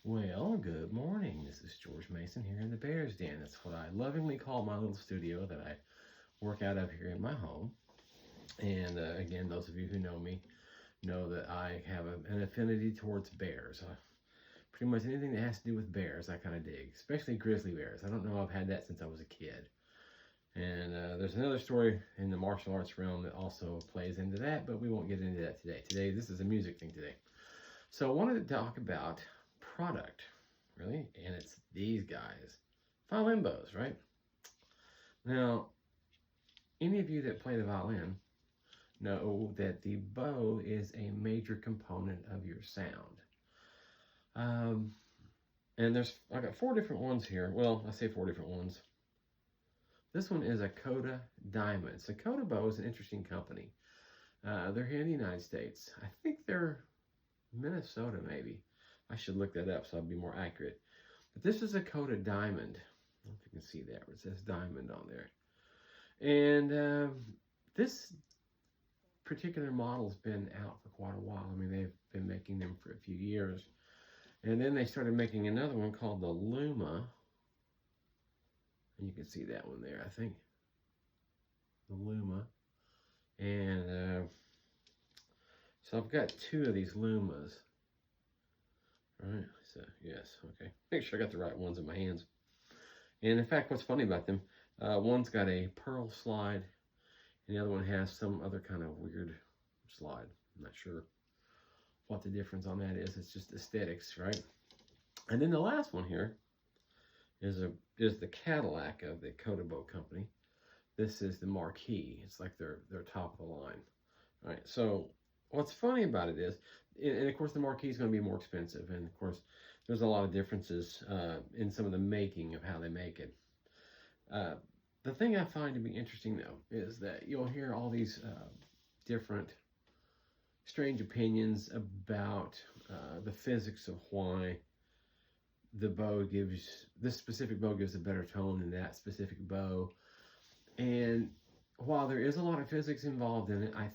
Well, good morning. This is George Mason here in the Bear's Den. That's what I lovingly call my little studio that I work out of here in my home. And again, those of you who know me know that I have an affinity towards bears. Pretty much anything that has to do with bears, I kind of dig, especially grizzly bears. I don't know, I've had that since I was a kid. And there's another story in the martial arts realm that also plays into that, but we won't get into that today. This is a music thing today. So I wanted to talk about product, really, and it's these guys, violin bows, right? Now, any of you that play the violin know that the bow is a major component of your sound. And I got 4 different ones here. Well, I say 4 different ones. This one is a Coda Diamond. So Coda Bow is an interesting company. They're here in the United States. I think they're Minnesota, maybe. I should look that up so I'll be more accurate. But this is a Coda Diamond. I don't know if you can see that, it says diamond on there. And this particular model's been out for quite a while. I mean, they've been making them for a few years. And then they started making another one called the Luma. And you can see that one there, I think. The Luma. And so I've got 2 of these Lumas. Right, so yes, okay. Make sure I got the right ones in my hands. And in fact, what's funny about them, one's got a pearl slide, and the other one has some other kind of weird slide. I'm not sure what the difference on that is. It's just aesthetics, right? And then the last one here is the Cadillac of the Coda Bow company. This is the Marquis. It's like their top of the line. All right, so what's funny about it is, and of course the Marquis is going to be more expensive, and of course there's a lot of differences in some of the making of how they make it. The thing I find to be interesting though is that you'll hear all these different strange opinions about the physics of why this specific bow gives a better tone than that specific bow. And while there is a lot of physics involved in it, I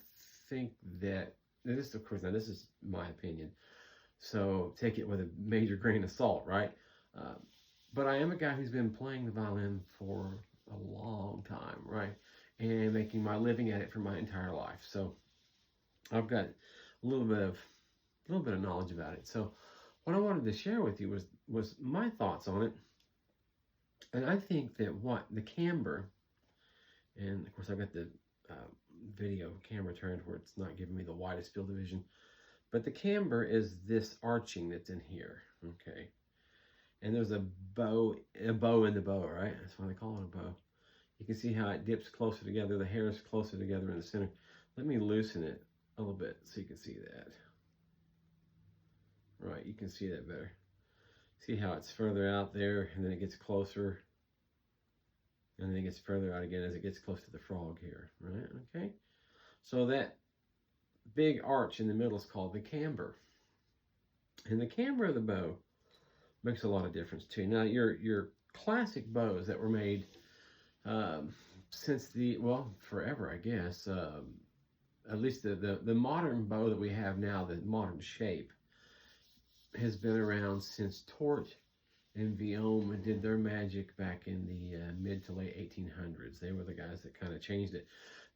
think that this, of course, now this is my opinion, so take it with a major grain of salt, right? But I am a guy who's been playing the violin for a long time, right? And making my living at it for my entire life. So I've got a little bit of knowledge about it. So what I wanted to share with you was my thoughts on it. And I think that the camber, and of course I've got the video camera turned where it's not giving me the widest field of vision, but the camber is this arching that's in here, okay? And there's a bow in the bow, right? That's why they call it a bow. You can see how it dips closer together. The hair is closer together in the center. Let me loosen it a little bit so you can see that. Right, you can see that better. See how it's further out there, and then it gets closer, and then it gets further out again as it gets close to the frog here, right? Okay, so that big arch in the middle is called the camber, and the camber of the bow makes a lot of difference too. Now, your classic bows that were made since forever, I guess. At least the modern bow that we have now, the modern shape, has been around since Tort and Violin did their magic back in the mid to late 1800s. They were the guys that kind of changed it.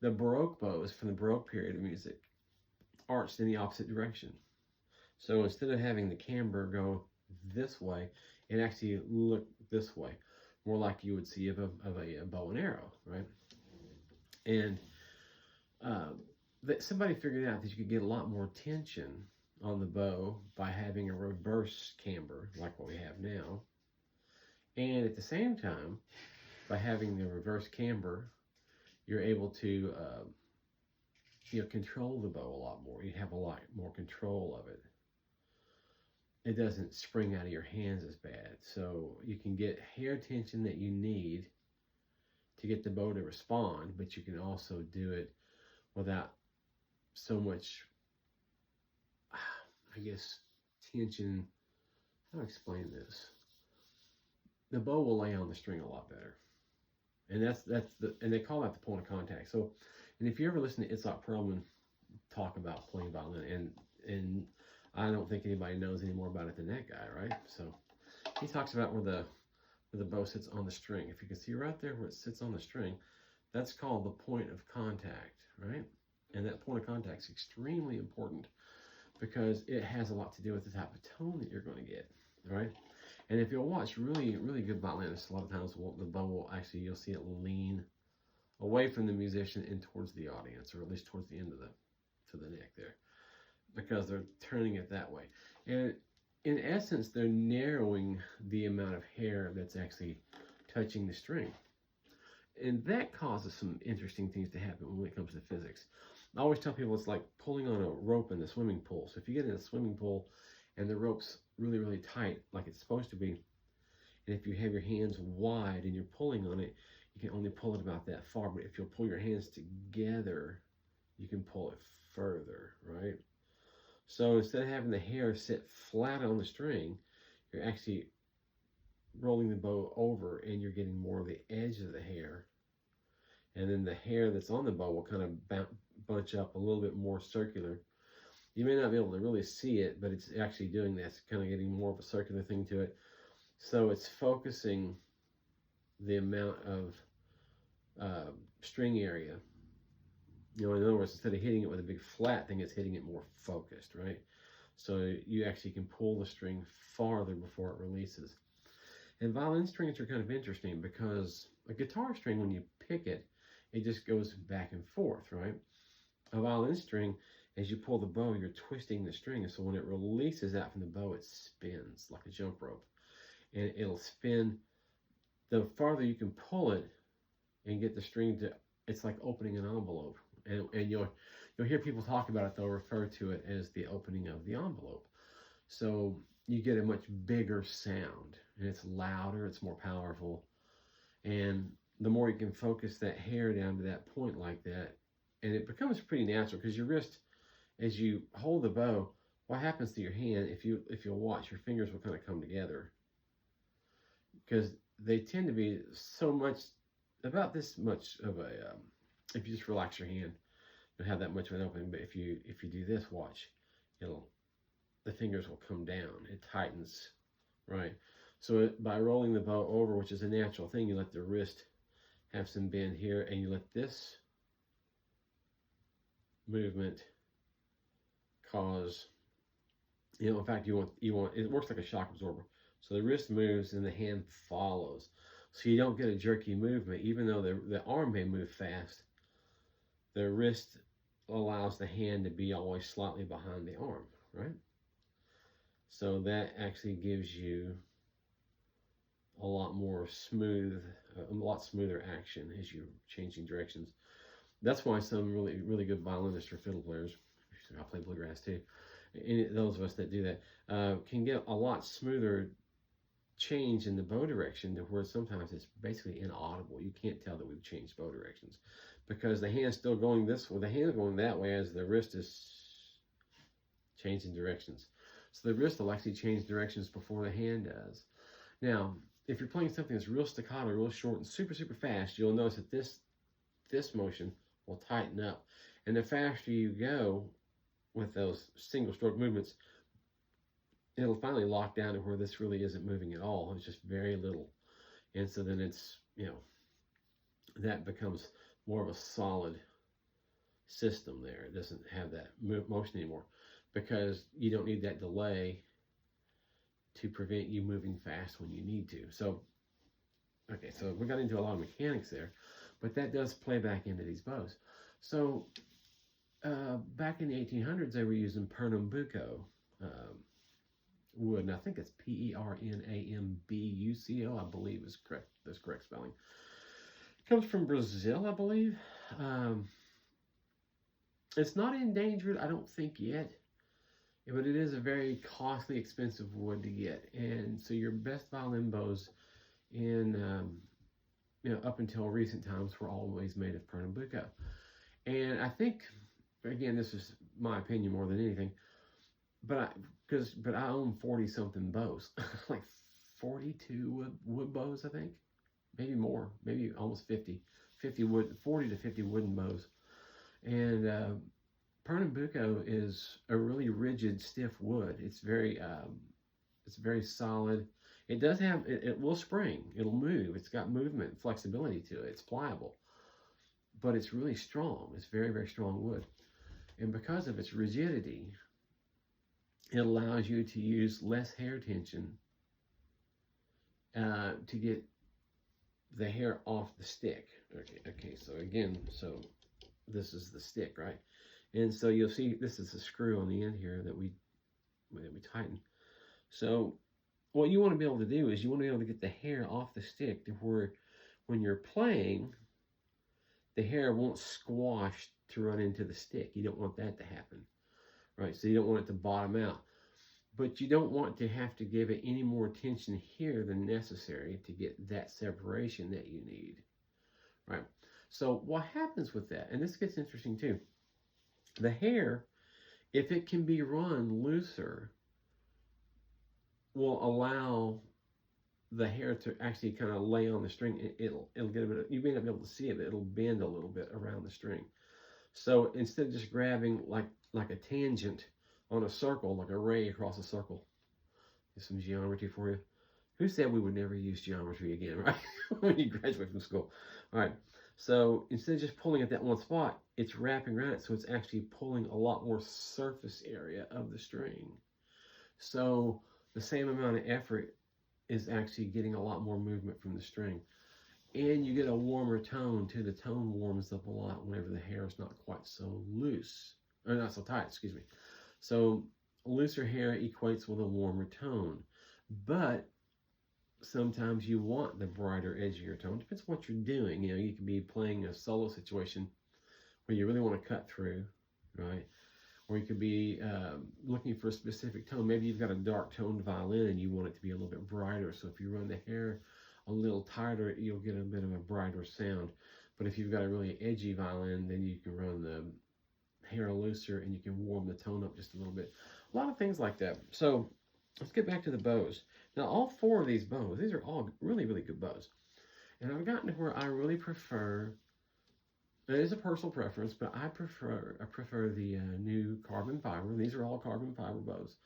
The Baroque bows from the Baroque period of music arched in the opposite direction. So instead of having the camber go this way, it actually looked this way, more like you would see of a bow and arrow, right? And somebody figured out that you could get a lot more tension on the bow by having a reverse camber like what we have now, and at the same time, by having the reverse camber, you're able to control the bow a lot more. You have a lot more control of it. It doesn't spring out of your hands as bad, so you can get hair tension that you need to get the bow to respond, but you can also do it without so much, I guess, tension. How do I explain this? The bow will lay on the string a lot better, and and they call that the point of contact. So, and if you ever listen to Itzhak Perlman talk about playing violin, and I don't think anybody knows any more about it than that guy, right? So he talks about where the bow sits on the string. If you can see right there where it sits on the string, that's called the point of contact, right? And that point of contact is extremely important because it has a lot to do with the type of tone that you're going to get, right? And if you'll watch really, really good violinists, a lot of times the bow will actually, you'll see it lean away from the musician and towards the audience, or at least towards the end of to the neck there, because they're turning it that way. And in essence, they're narrowing the amount of hair that's actually touching the string. And that causes some interesting things to happen when it comes to physics. I always tell people it's like pulling on a rope in a swimming pool. So if you get in a swimming pool and the rope's really, really tight, like it's supposed to be, and if you have your hands wide and you're pulling on it, you can only pull it about that far. But if you'll pull your hands together, you can pull it further, right? So instead of having the hair sit flat on the string, you're actually rolling the bow over and you're getting more of the edge of the hair. And then the hair that's on the bow will kind of bunch up a little bit more circular. You may not be able to really see it, but it's actually doing that. It's kind of getting more of a circular thing to it. So it's focusing the amount of string area. You know, in other words, instead of hitting it with a big flat thing, it's hitting it more focused, right? So you actually can pull the string farther before it releases. And violin strings are kind of interesting because a guitar string, when you pick it, it just goes back and forth, right? A violin string, as you pull the bow, you're twisting the string. And so when it releases out from the bow, it spins like a jump rope. And it'll spin. The farther you can pull it and get the string to, it's like opening an envelope. And you'll hear people talk about it. They'll refer to it as the opening of the envelope. So you get a much bigger sound, and it's louder, it's more powerful. And the more you can focus that hair down to that point like that, and it becomes pretty natural because your wrist, as you hold the bow, what happens to your hand, if you'll watch, your fingers will kind of come together because they tend to be so much, about this much of a, if you just relax your hand, you'll have that much of an opening. But if you do this, watch, the fingers will come down. It tightens, right? So by rolling the bow over, which is a natural thing, you let the wrist have some bend here, and you let this movement cause, in fact, you want it works like a shock absorber. So the wrist moves and the hand follows. So you don't get a jerky movement, even though the arm may move fast. The wrist allows the hand to be always slightly behind the arm, right? So that actually gives you a lot more smooth, a lot smoother action as you're changing directions. That's why some really, really good violinists or fiddle players, I play bluegrass too, and those of us that do that, can get a lot smoother change in the bow direction to where sometimes it's basically inaudible. You can't tell that we've changed bow directions because the hand's still going this way, the hand's going that way as the wrist is changing directions. So the wrist will actually change directions before the hand does. Now, if you're playing something that's real staccato, real short, and super, super fast, you'll notice that this motion will tighten up. And the faster you go with those single stroke movements, it'll finally lock down to where this really isn't moving at all. It's just very little. And so then it's, that becomes more of a solid system there. It doesn't have that motion anymore because you don't need that delay to prevent you moving fast when you need to. So, okay, so we got into a lot of mechanics there, but that does play back into these bows. So back in the 1800s, they were using Pernambuco wood, and I think it's Pernambuco, I believe is correct. That's correct spelling. It comes from Brazil, I believe. It's not endangered, I don't think yet, but it is a very costly, expensive wood to get. And so your best violin bows in, up until recent times were always made of Pernambuco. And I think, again, this is my opinion more than anything, but I own 40 something bows, like 42 wood bows, I think, maybe more, maybe almost 40 to 50 wooden bows. And Pernambuco is a really rigid, stiff wood. It's very solid. It does have, it will spring, it'll move. It's got movement, flexibility to it. It's pliable, but it's really strong. It's very, very strong wood. And because of its rigidity, it allows you to use less hair tension to get the hair off the stick. Okay, so again, so this is the stick, right? And so you'll see this is the screw on the end here that we tighten. So what you want to be able to do is you want to be able to get the hair off the stick to where when you're playing, the hair won't squash to run into the stick. You don't want that to happen, right? So you don't want it to bottom out. But you don't want to have to give it any more tension here than necessary to get that separation that you need, right? So what happens with that, and this gets interesting too, the hair, if it can be run looser, will allow the hair to actually kind of lay on the string. It'll get a bit of, you may not be able to see it, but it'll bend a little bit around the string. So instead of just grabbing like a tangent on a circle, like a ray across a circle. There's some geometry for you. Who said we would never use geometry again, right? When you graduate from school. All right, so instead of just pulling at that one spot, it's wrapping around it, so it's actually pulling a lot more surface area of the string. So the same amount of effort is actually getting a lot more movement from the string. And you get a warmer tone too. The tone warms up a lot whenever the hair is not quite so loose, or not so tight, excuse me. So looser hair equates with a warmer tone, but sometimes you want the brighter, edgier tone. Depends on what you're doing. You know, you can be playing a solo situation where you really want to cut through, right? Or you could be looking for a specific tone. Maybe you've got a dark toned violin and you want it to be a little bit brighter. So if you run the hair a little tighter, you'll get a bit of a brighter sound. But if you've got a really edgy violin, then you can run the hair looser and you can warm the tone up just a little bit. A lot of things like that. So let's get back to the bows. Now all four of these bows, these are all really, really good bows. And I've gotten to where I really prefer, it is a personal preference, but I prefer the new carbon fiber. These are all carbon fiber bows.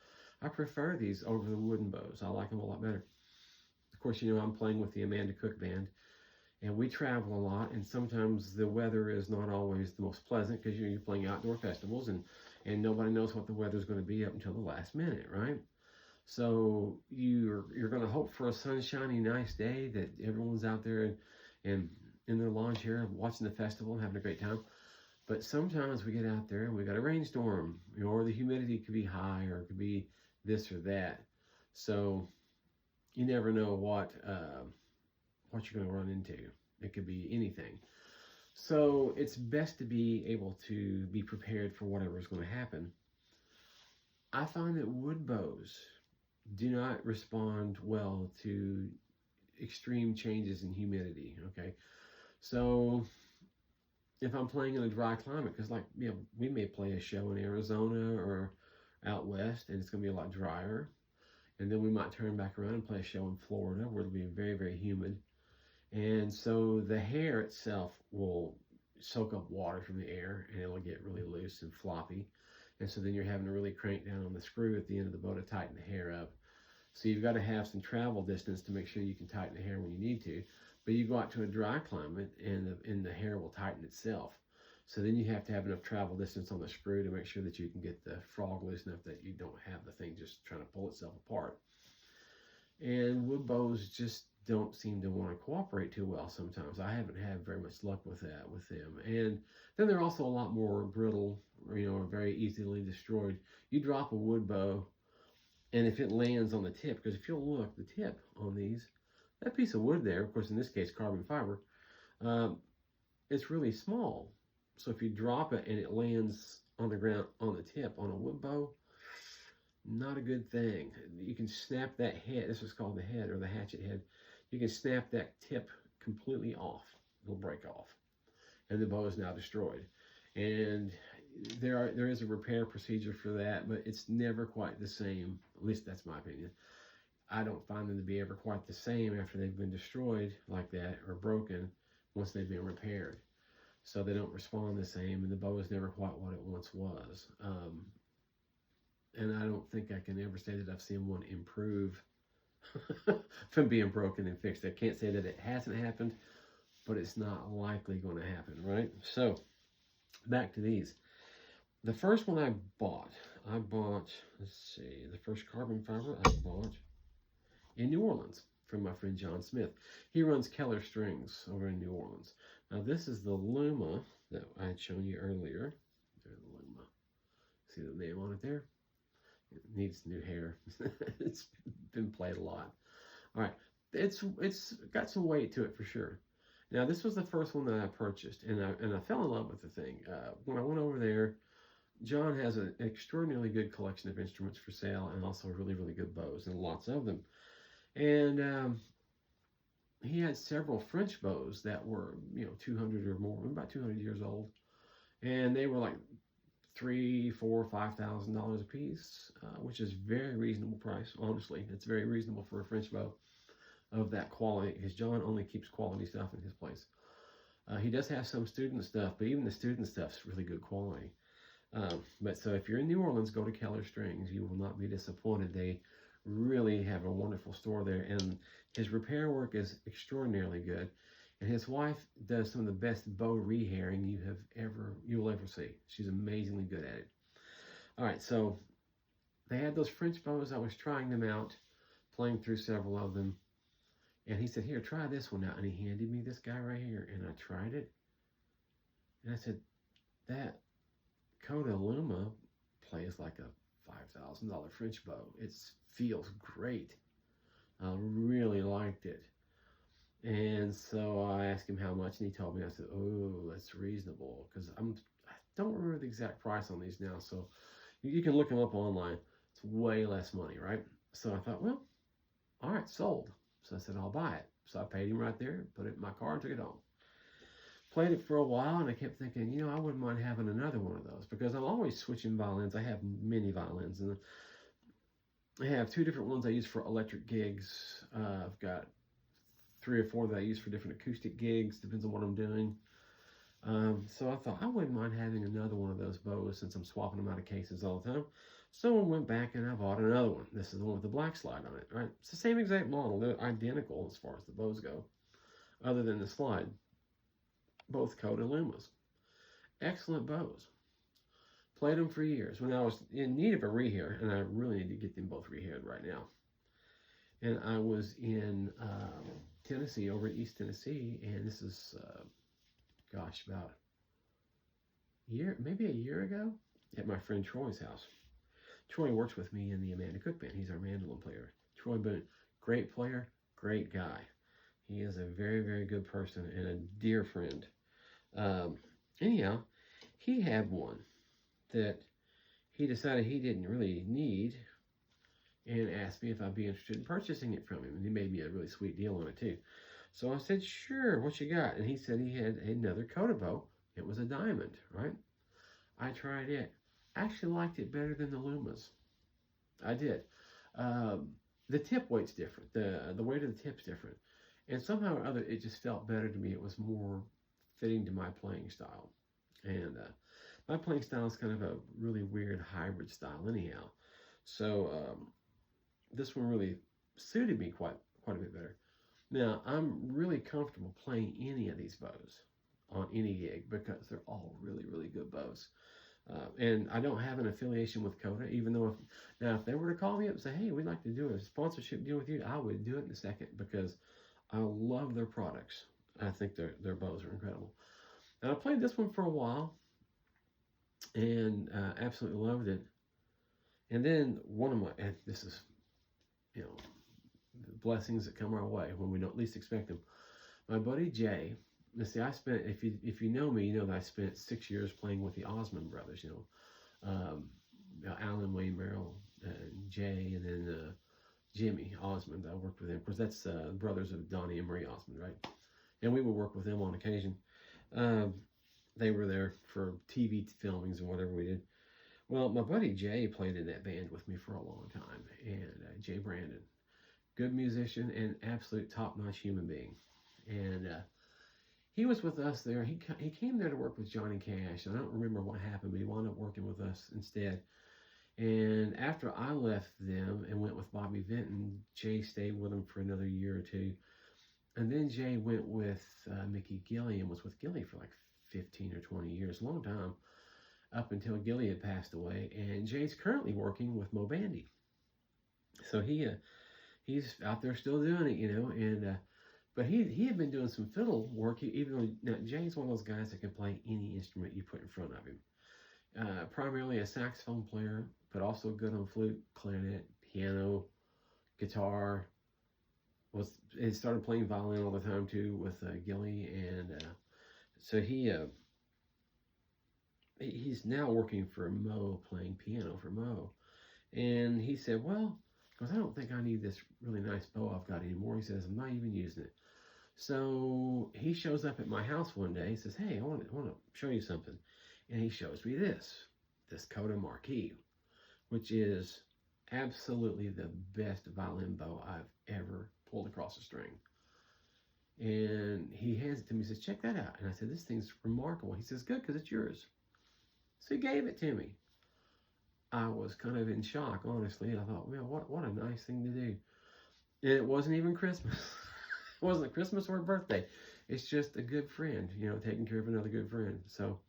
I prefer these over the wooden bows. I like them a lot better. Of course, you know, I'm playing with the Amanda Cook Band, and we travel a lot, and sometimes the weather is not always the most pleasant because you're playing outdoor festivals, and nobody knows what the weather's going to be up until the last minute, right? So you're going to hope for a sunshiny, nice day that everyone's out there and in their lawn chair watching the festival and having a great time. But sometimes we get out there and we got a rainstorm, you know, or the humidity could be high, or it could be this or that. So you never know what you're going to run into. It could be anything. So it's best to be able to be prepared for whatever is going to happen. I find that wood bows do not respond well to extreme changes in humidity, okay? So if I'm playing in a dry climate, because like, you know, we may play a show in Arizona or out west and it's going to be a lot drier, and then we might turn back around and play a show in Florida where it'll be very, very humid. And so the hair itself will soak up water from the air and it'll get really loose and floppy. And so then you're having to really crank down on the screw at the end of the bow to tighten the hair up. So you've got to have some travel distance to make sure you can tighten the hair when you need to. But you go out to a dry climate and the hair will tighten itself. So then you have to have enough travel distance on the screw to make sure that you can get the frog loose enough that you don't have the thing just trying to pull itself apart. And wood bows just don't seem to want to cooperate too well sometimes. I haven't had very much luck with that with them. And then they're also a lot more brittle, or, you know, or very easily destroyed. You drop a wood bow, and if it lands on the tip, because if you'll look, the tip on these, that piece of wood there, of course in this case carbon fiber, it's really small. So if you drop it and it lands on the ground on the tip on a wood bow, not a good thing. You can snap that head, this is called the head or the hatchet head, you can snap that tip completely off. It'll break off. And the bow is now destroyed. And there is a repair procedure for that, but it's never quite the same. At least that's my opinion. I don't find them to be ever quite the same after they've been destroyed like that or broken once they've been repaired. so they don't respond the same, and the bow is never quite what it once was. And I don't think I can ever say that I've seen one improve from being broken and fixed. I can't say that it hasn't happened, but it's not likely going to happen, right? So back to these. The first one I bought, let's see, the first carbon fiber I bought in New Orleans from my friend John Smith. He runs Keller Strings over in New Orleans. Now this is the Luma that I had shown you earlier. There's the Luma. See the name on it there? It needs new hair. It's been played a lot. All right, it's got some weight to it for sure. Now this was the first one that I purchased, and I fell in love with the thing. When I went over there, John has an extraordinarily good collection of instruments for sale, and also really, really good bows, and lots of them. And he had several French bows that were, 200 or more, about 200 years old, and they were like $3,000, $4,000, $5,000 a piece, which is very reasonable price. Honestly, it's very reasonable for a French bow of that quality, because John only keeps quality stuff in his place. He does have some student stuff, but even the student stuff's really good quality. But so if you're in New Orleans, go to Keller Strings. You will not be disappointed. They really have a wonderful store there, and his repair work is extraordinarily good. And his wife does some of the best bow rehairing you'll ever see. She's amazingly good at it. All right, so they had those French bows. I was trying them out, playing through several of them. And he said, here, try this one out. And he handed me this guy right here, and I tried it. And I said, that Coda Luma plays like a $5,000 French bow. It feels great. I really liked it. And so I asked him how much, and he told me. I said, oh, that's reasonable, because I don't remember the exact price on these now, so you can look them up online. It's way less money, right? So I thought, well, all right, sold. So I said, I'll buy it. So I paid him right there, put it in my car, and took it home. Played it for a while, and I kept thinking, I wouldn't mind having another one of those, because I'm always switching violins. I have many violins, and I have two different ones I use for electric gigs. I've got 3 or 4 that I use for different acoustic gigs, depends on what I'm doing. So I thought I wouldn't mind having another one of those bows, since I'm swapping them out of cases all the time. So I went back and I bought another one. This is the one with the black slide on it, right? It's the same exact model. They're identical as far as the bows go, other than the slide. Both Coda Lumas. Excellent bows. Played them for years. When I was in need of a rehair, and I really need to get them both rehaired right now. And I was in Tennessee, over in East Tennessee, and this is, about maybe a year ago, at my friend Troy's house. Troy works with me in the Amanda Cook Band. He's our mandolin player. Troy Boone, great player, great guy. He is a very, very good person and a dear friend. Anyhow, he had one that he decided he didn't really need, and asked me if I'd be interested in purchasing it from him. And he made me a really sweet deal on it too. So I said, sure, what you got? And he said he had another Coda Bow. It was a diamond, right? I tried it. I actually liked it better than the Lumas. I did. The tip weight's different. The weight of the tip's different. And somehow or other, it just felt better to me. It was more fitting to my playing style. And my playing style is kind of a really weird hybrid style anyhow. So this one really suited me quite a bit better. Now, I'm really comfortable playing any of these bows on any gig, because they're all really, really good bows. And I don't have an affiliation with Coda, even though if they were to call me up and say, hey, we'd like to do a sponsorship deal with you, I would do it in a second, because I love their products. I think their bows are incredible. And I played this one for a while, and absolutely loved it. And then and this is, blessings that come our way when we don't least expect them. My buddy Jay, let's see, I spent, if you know me, you know that I spent 6 years playing with the Osmond brothers, Alan Wayne Merrill, Jay, and then Jimmy Osmond. I worked with him. Of course, that's brothers of Donnie and Marie Osmond, right? And we would work with them on occasion. They were there for TV filmings and whatever we did. Well, my buddy Jay played in that band with me for a long time, and Jay Brandon, good musician and absolute top-notch human being. And he was with us there. He came there to work with Johnny Cash. And I don't remember what happened, but he wound up working with us instead. And after I left them and went with Bobby Vinton, Jay stayed with him for another year or two. And then Jay went with Mickey Gilley and was with Gilley for like 15 or 20 years, a long time, up until Gilley had passed away. And Jay's currently working with Mo Bandy. So he's out there still doing it, you know. And but he had been doing some fiddle work, even though now, Jay's one of those guys that can play any instrument you put in front of him. Primarily a saxophone player, but also good on flute, clarinet, piano, guitar. He started playing violin all the time too with Gilley, and so he's now working for Mo, playing piano for Mo. And he said, well, because I don't think I need this really nice bow I've got anymore. He says, I'm not even using it. So he shows up at my house one day. He says, hey, I want to show you something. And he shows me this Coda Marquis, which is absolutely the best violin bow I've ever pulled across a string. And he hands it to me. He says, check that out. And I said, this thing's remarkable. He says, good, because it's yours. So he gave it to me. I was kind of in shock, honestly. I thought, well, what a nice thing to do. And it wasn't even Christmas. It wasn't a Christmas or a birthday. It's just a good friend, you know, taking care of another good friend. So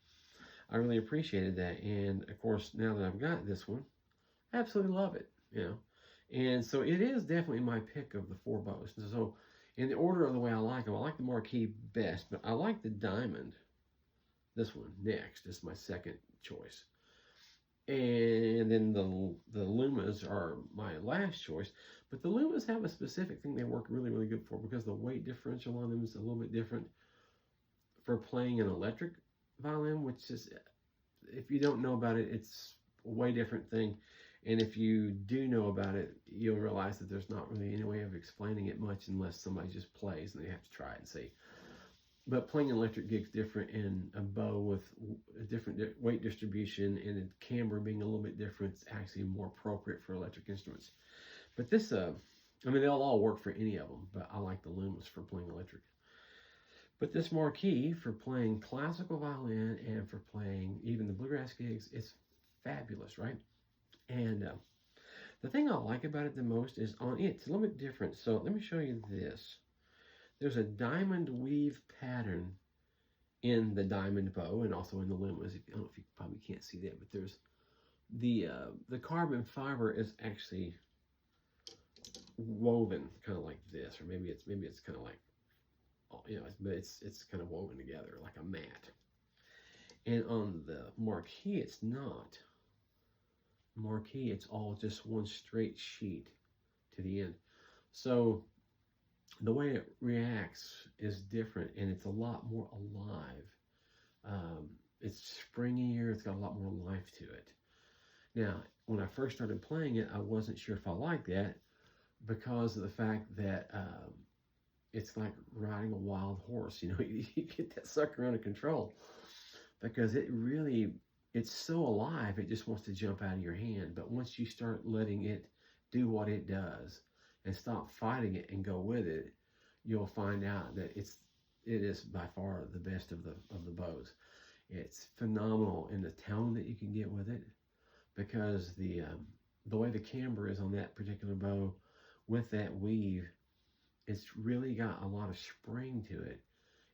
I really appreciated that. And of course, now that I've got this one, I absolutely love it, you know. And so it is definitely my pick of the 4 bows. So in the order of the way I like them, I like the Marquis best, but I like the Diamond, this one, next. This is my second choice. And then the Lumas are my last choice. But the Lumas have a specific thing they work really, really good for, because the weight differential on them is a little bit different for playing an electric violin, which is, if you don't know about it, it's a way different thing. And if you do know about it, you'll realize that there's not really any way of explaining it much unless somebody just plays and they have to try it and see. But playing an electric gig's different, in a bow with a different weight distribution and a camber being a little bit different, it's actually more appropriate for electric instruments. But this, I mean, they'll all work for any of them, but I like the Lumas for playing electric. But this Marquis for playing classical violin and for playing even the bluegrass gigs, it's fabulous, right? And the thing I like about it the most is on it. It's a little bit different. So let me show you this. There's a diamond weave pattern in the diamond bow and also in the Lumas. I don't know if you probably can't see that, but there's the carbon fiber is actually woven kind of like this, or maybe it's kind of like, you know, it's kind of woven together like a mat. And on the Marquis, it's not. Marquis, it's all just one straight sheet to the end. So the way it reacts is different, and it's a lot more alive. It's springier, it's got a lot more life to it. Now, when I first started playing it, I wasn't sure if I liked that, because of the fact that it's like riding a wild horse. You know, you get that sucker under control, because it's so alive, it just wants to jump out of your hand. But once you start letting it do what it does and stop fighting it and go with it, you'll find out that it is by far the best of the bows. It's phenomenal in the tone that you can get with it, because the way the camber is on that particular bow with that weave, it's really got a lot of spring to it.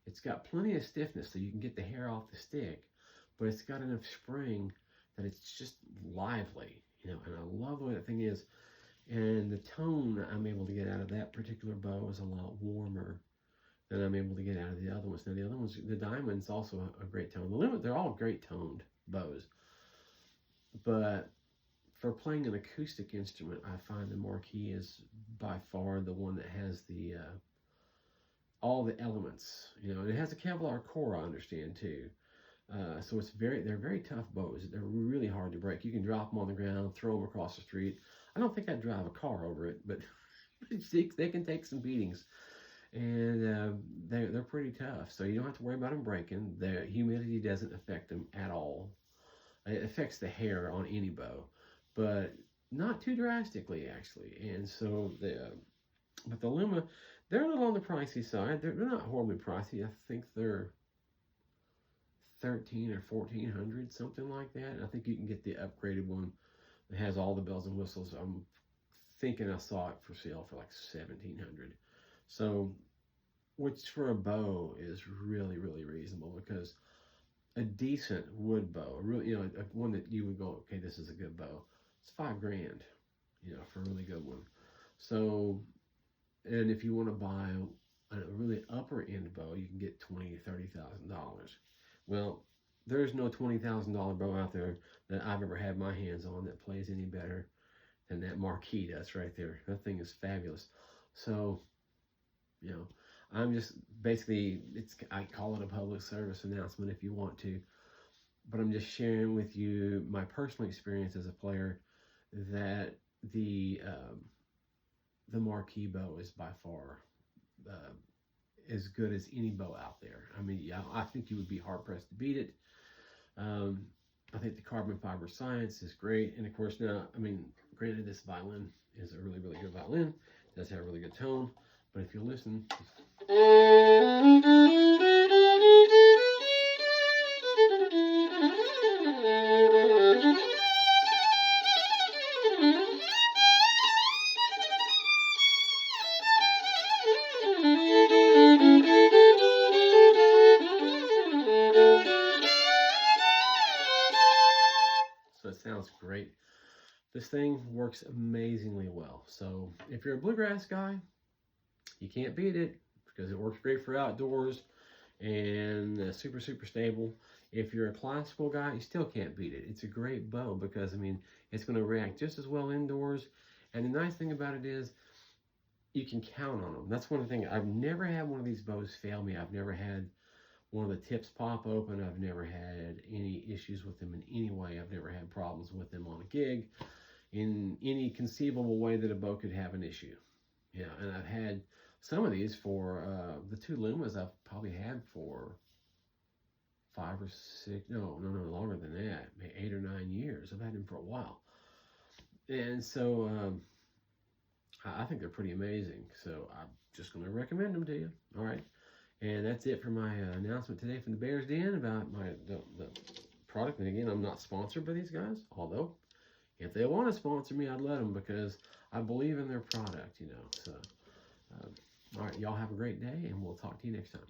It's got plenty of stiffness so you can get the hair off the stick, but it's got enough spring that it's just lively, you know. And I love the way that thing is. And the tone I'm able to get out of that particular bow is a lot warmer than I'm able to get out of the other ones. Now the other ones, the Diamond's also a great tone. The Limit, they're all great toned bows. But for playing an acoustic instrument, I find the Marquis is by far the one that has the all the elements. You know, and it has a Kevlar core, I understand too. So they're very tough bows. They're really hard to break. You can drop them on the ground, throw them across the street. I don't think I'd drive a car over it, but they can take some beatings. And they're pretty tough, so you don't have to worry about them breaking. The humidity doesn't affect them at all. It affects the hair on any bow, but not too drastically, actually. And so But the Luma, they're a little on the pricey side. They're not horribly pricey. I think they're 13 or 1400, something like that. And I think you can get the upgraded one that has all the bells and whistles. I'm thinking I saw it for sale for like 1700. So, which for a bow is really, really reasonable, because a decent wood bow, really, one that you would go, okay, this is a good bow. It's $5,000, for a really good one. So, and if you want to buy a really upper end bow, you can get $20,000-$30,000. Well, there's no $20,000 bow out there that I've ever had my hands on that plays any better than that marquee does right there. That thing is fabulous. So, I'm just basically, I call it a public service announcement if you want to, but I'm just sharing with you my personal experience as a player that the marquee bow is by far as good as any bow out there. I mean, yeah, I think you would be hard pressed to beat it. I think the carbon fiber science is great, and of course now, I mean, granted, this violin is a really, really good violin. It does have a really good tone, but if you listen. So it sounds great. This thing works amazingly well. So if you're a bluegrass guy, you can't beat it, because it works great for outdoors and super, super stable. If you're a classical guy, you still can't beat it. It's a great bow because, I mean, it's going to react just as well indoors. And the nice thing about it is you can count on them. That's one thing. I've never had one of these bows fail me. I've never had one of the tips pop open. I've never had any issues with them in any way. I've never had problems with them on a gig in any conceivable way that a bow could have an issue. Yeah, and I've had some of these for the two Lumas I've probably had for 5 or 6, no, longer than that, maybe 8 or 9 years. I've had them for a while. And so I think they're pretty amazing. So I'm just going to recommend them to you. All right. And that's it for my announcement today from the Bear's Den about the product. And again, I'm not sponsored by these guys, although if they want to sponsor me, I'd let them, because I believe in their product, So, all right, y'all have a great day, and we'll talk to you next time.